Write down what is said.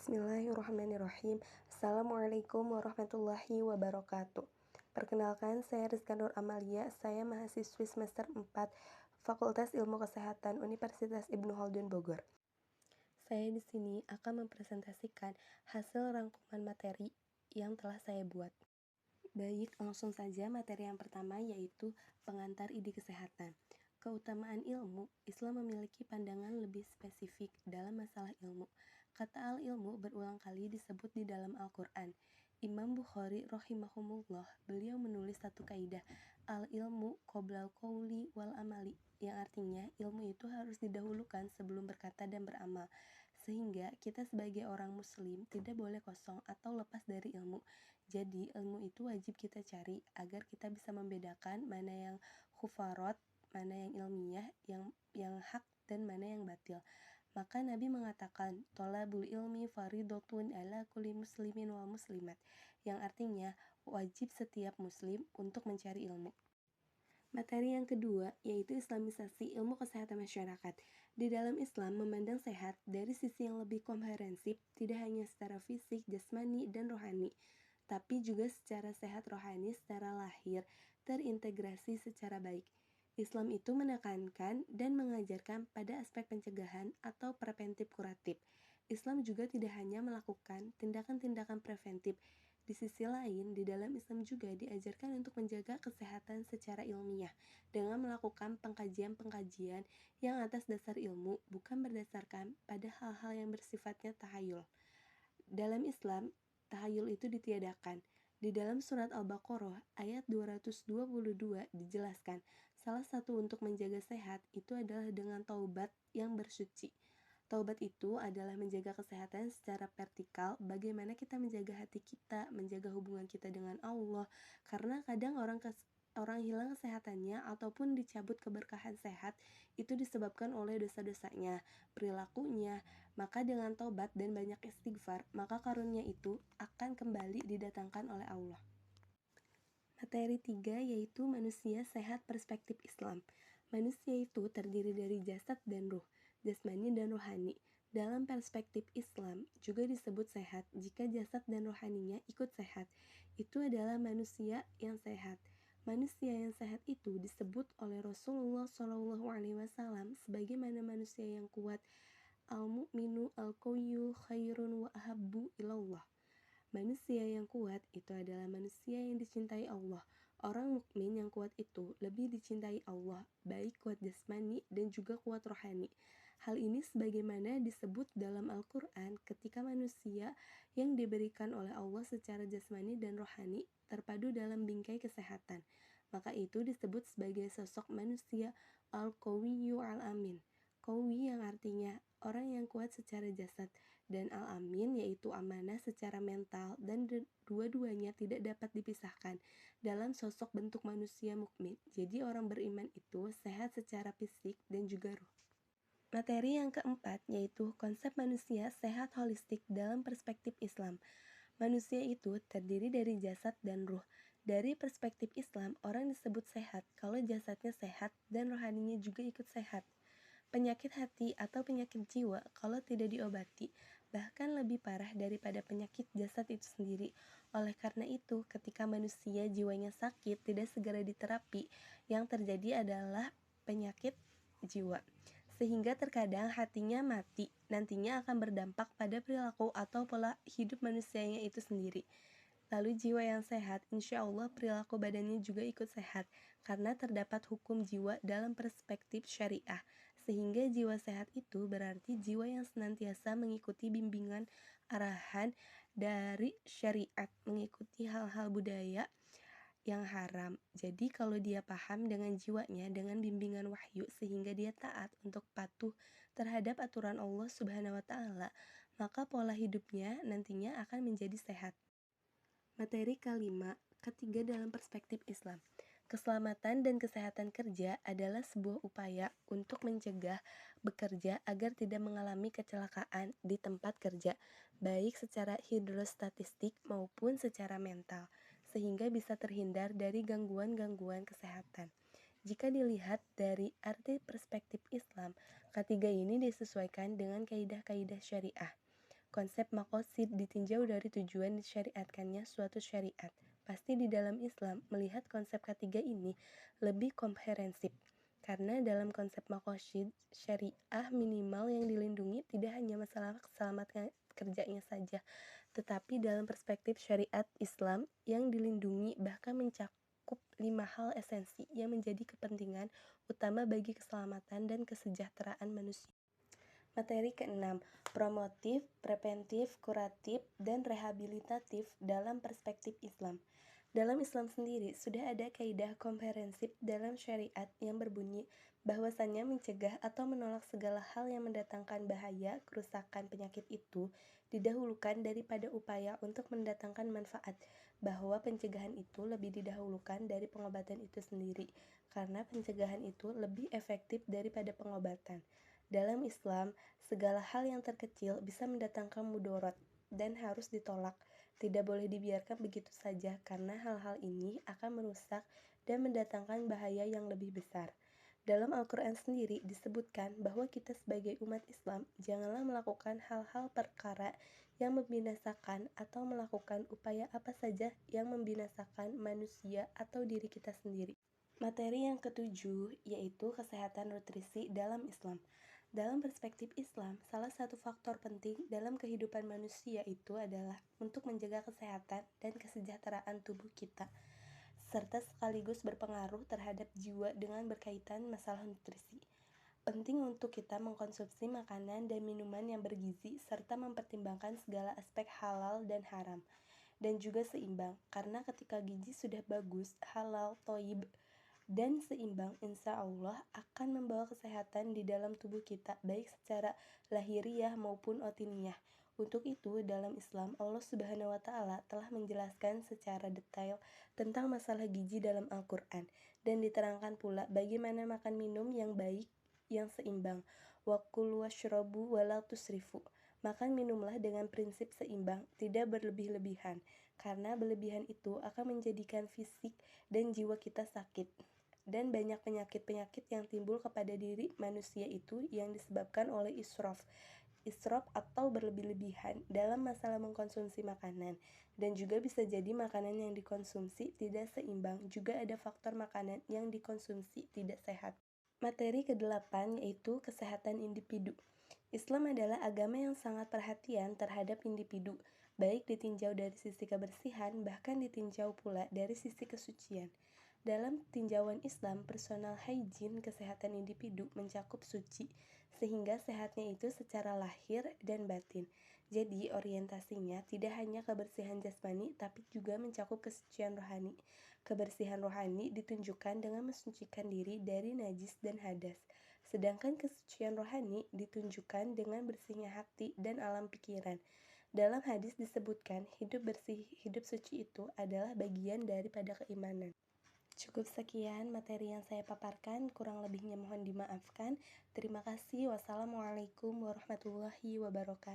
Bismillahirrahmanirrahim. Assalamualaikum warahmatullahi wabarakatuh. Perkenalkan, saya Rizka Nur Amalia. Saya mahasiswi semester 4 Fakultas Ilmu Kesehatan Universitas Ibnu Khaldun Bogor. Saya di sini akan mempresentasikan hasil rangkuman materi yang telah saya buat. Baik, langsung saja materi yang pertama yaitu pengantar ide kesehatan. Keutamaan ilmu, Islam memiliki pandangan lebih spesifik dalam masalah ilmu. Kata al-ilmu berulang kali disebut di dalam Al-Quran. Imam Bukhari rahimahumullah, beliau menulis satu kaidah, al-ilmu qoblal qouli wal amali, yang artinya ilmu itu harus didahulukan sebelum berkata dan beramal. Sehingga kita sebagai orang muslim tidak boleh kosong atau lepas dari ilmu. Jadi ilmu itu wajib kita cari agar kita bisa membedakan mana yang khufarat, mana yang ilmiah, yang hak dan mana yang batil. Maka Nabi mengatakan, tolabul ilmi faridotun ala kulli muslimin wa muslimat, yang artinya wajib setiap muslim untuk mencari ilmu. Materi yang kedua yaitu Islamisasi ilmu kesehatan masyarakat. Di dalam Islam memandang sehat dari sisi yang lebih komprehensif, tidak hanya secara fisik, jasmani, dan rohani, tapi juga secara sehat rohani secara lahir, terintegrasi secara baik. Islam itu menekankan dan mengajarkan pada aspek pencegahan atau preventif kuratif. Islam juga tidak hanya melakukan tindakan-tindakan preventif. Di sisi lain, di dalam Islam juga diajarkan untuk menjaga kesehatan secara ilmiah dengan melakukan pengkajian-pengkajian yang atas dasar ilmu, bukan berdasarkan pada hal-hal yang bersifatnya tahayul. Dalam Islam, tahayul itu ditiadakan. Di dalam surat Al-Baqarah ayat 222 dijelaskan, salah satu untuk menjaga sehat itu adalah dengan taubat yang bersuci. Taubat itu adalah menjaga kesehatan secara vertikal, bagaimana kita menjaga hati kita, menjaga hubungan kita dengan Allah, karena kadang orang hilang kesehatannya ataupun dicabut keberkahan sehat itu disebabkan oleh dosa-dosanya, perilakunya. Maka dengan taubat dan banyak istighfar, maka karunia itu akan kembali didatangkan oleh Allah. Materi 3 yaitu manusia sehat perspektif Islam. Manusia itu terdiri dari jasad dan ruh, jasmani dan rohani. Dalam perspektif Islam juga disebut sehat jika jasad dan rohaninya ikut sehat. Itu adalah manusia yang sehat. Manusia yang sehat itu disebut oleh Rasulullah SAW sebagaimana manusia yang kuat. Al-mu'minu al-qawiyyu khairun wa ahabbu ilallah. Manusia yang kuat itu adalah manusia yang dicintai Allah. Orang mukmin yang kuat itu lebih dicintai Allah, baik kuat jasmani dan juga kuat rohani. Hal ini sebagaimana disebut dalam Al-Quran ketika manusia yang diberikan oleh Allah secara jasmani dan rohani terpadu dalam bingkai kesehatan. Maka itu disebut sebagai sosok manusia al-qawiyyu al-amin. Qawi yang artinya orang yang kuat secara jasad, dan al-amin yaitu amanah secara mental, dan dua-duanya tidak dapat dipisahkan dalam sosok bentuk manusia mukmin. Jadi orang beriman itu sehat secara fisik dan juga ruh. Materi yang keempat yaitu konsep manusia sehat holistik dalam perspektif Islam. Manusia itu terdiri dari jasad dan ruh. Dari perspektif Islam, orang disebut sehat kalau jasadnya sehat dan rohaninya juga ikut sehat. Penyakit hati atau penyakit jiwa kalau tidak diobati bahkan lebih parah daripada penyakit jasad itu sendiri. Oleh karena itu, ketika manusia jiwanya sakit tidak segera diterapi, yang terjadi adalah penyakit jiwa. Sehingga terkadang hatinya mati, nantinya akan berdampak pada perilaku atau pola hidup manusianya itu sendiri. Lalu jiwa yang sehat, insya Allah perilaku badannya juga ikut sehat, karena terdapat hukum jiwa dalam perspektif syariah. Sehingga jiwa sehat itu berarti jiwa yang senantiasa mengikuti bimbingan arahan dari syariat, mengikuti hal-hal budaya yang haram. Jadi kalau dia paham dengan jiwanya, dengan bimbingan wahyu, sehingga dia taat untuk patuh terhadap aturan Allah Subhanahu wa Ta'ala, maka pola hidupnya nantinya akan menjadi sehat. Materi kelima, ketiga dalam perspektif Islam. Keselamatan dan kesehatan kerja adalah sebuah upaya untuk mencegah bekerja agar tidak mengalami kecelakaan di tempat kerja, baik secara hidrostatistik maupun secara mental, sehingga bisa terhindar dari gangguan-gangguan kesehatan. Jika dilihat dari arti perspektif Islam, ketiga ini disesuaikan dengan kaidah-kaidah syariah. Konsep maqasid ditinjau dari tujuan disyariatkannya suatu syariat. Pasti di dalam Islam, melihat konsep ketiga ini lebih komprehensif. Karena dalam konsep maqasid, syariah minimal yang dilindungi tidak hanya masalah keselamatan kerjanya saja, tetapi dalam perspektif syariat Islam yang dilindungi bahkan mencakup 5 hal esensi yang menjadi kepentingan utama bagi keselamatan dan kesejahteraan manusia. Materi ke-6, promotif, preventif, kuratif, dan rehabilitatif dalam perspektif Islam. Dalam Islam sendiri, sudah ada kaidah komprehensif dalam syariat yang berbunyi bahwasannya mencegah atau menolak segala hal yang mendatangkan bahaya, kerusakan, penyakit itu didahulukan daripada upaya untuk mendatangkan manfaat, bahwa pencegahan itu lebih didahulukan dari pengobatan itu sendiri, karena pencegahan itu lebih efektif daripada pengobatan. Dalam Islam, segala hal yang terkecil bisa mendatangkan mudarat dan harus ditolak. Tidak boleh dibiarkan begitu saja karena hal-hal ini akan merusak dan mendatangkan bahaya yang lebih besar. Dalam Al-Quran sendiri disebutkan bahwa kita sebagai umat Islam janganlah melakukan hal-hal perkara yang membinasakan atau melakukan upaya apa saja yang membinasakan manusia atau diri kita sendiri. Materi yang ketujuh yaitu kesehatan nutrisi dalam Islam. Dalam perspektif Islam, salah satu faktor penting dalam kehidupan manusia itu adalah untuk menjaga kesehatan dan kesejahteraan tubuh kita, serta sekaligus berpengaruh terhadap jiwa dengan berkaitan masalah nutrisi. Penting untuk kita mengkonsumsi makanan dan minuman yang bergizi serta mempertimbangkan segala aspek halal dan haram, dan juga seimbang, karena ketika gizi sudah bagus, halal, thayyib, dan seimbang, insya Allah akan membawa kesehatan di dalam tubuh kita, baik secara lahiriah maupun otiniyah. Untuk itu, dalam Islam, Allah Subhanahu wa Ta'ala telah menjelaskan secara detail tentang masalah gizi dalam Al-Quran, dan diterangkan pula bagaimana makan minum yang baik, yang seimbang. Wa kulu washrabu wa la tusrifu. Makan minumlah dengan prinsip seimbang, tidak berlebih-lebihan, karena berlebihan itu akan menjadikan fisik dan jiwa kita sakit. Dan banyak penyakit-penyakit yang timbul kepada diri manusia itu yang disebabkan oleh israf atau berlebih-lebihan dalam masalah mengkonsumsi makanan. Dan juga bisa jadi makanan yang dikonsumsi tidak seimbang, juga ada faktor makanan yang dikonsumsi tidak sehat. Materi ke-8 yaitu kesehatan individu. Islam adalah agama yang sangat perhatian terhadap individu, baik ditinjau dari sisi kebersihan, bahkan ditinjau pula dari sisi kesucian. Dalam tinjauan Islam, personal hygiene kesehatan individu mencakup suci, sehingga sehatnya itu secara lahir dan batin. Jadi, orientasinya tidak hanya kebersihan jasmani, tapi juga mencakup kesucian rohani. Kebersihan rohani ditunjukkan dengan mensucikan diri dari najis dan hadas. Sedangkan kesucian rohani ditunjukkan dengan bersihnya hati dan alam pikiran. Dalam hadis disebutkan, hidup bersih, hidup suci itu adalah bagian daripada keimanan. Cukup sekian materi yang saya paparkan, kurang lebihnya mohon dimaafkan. Terima kasih. Wassalamualaikum warahmatullahi wabarakatuh.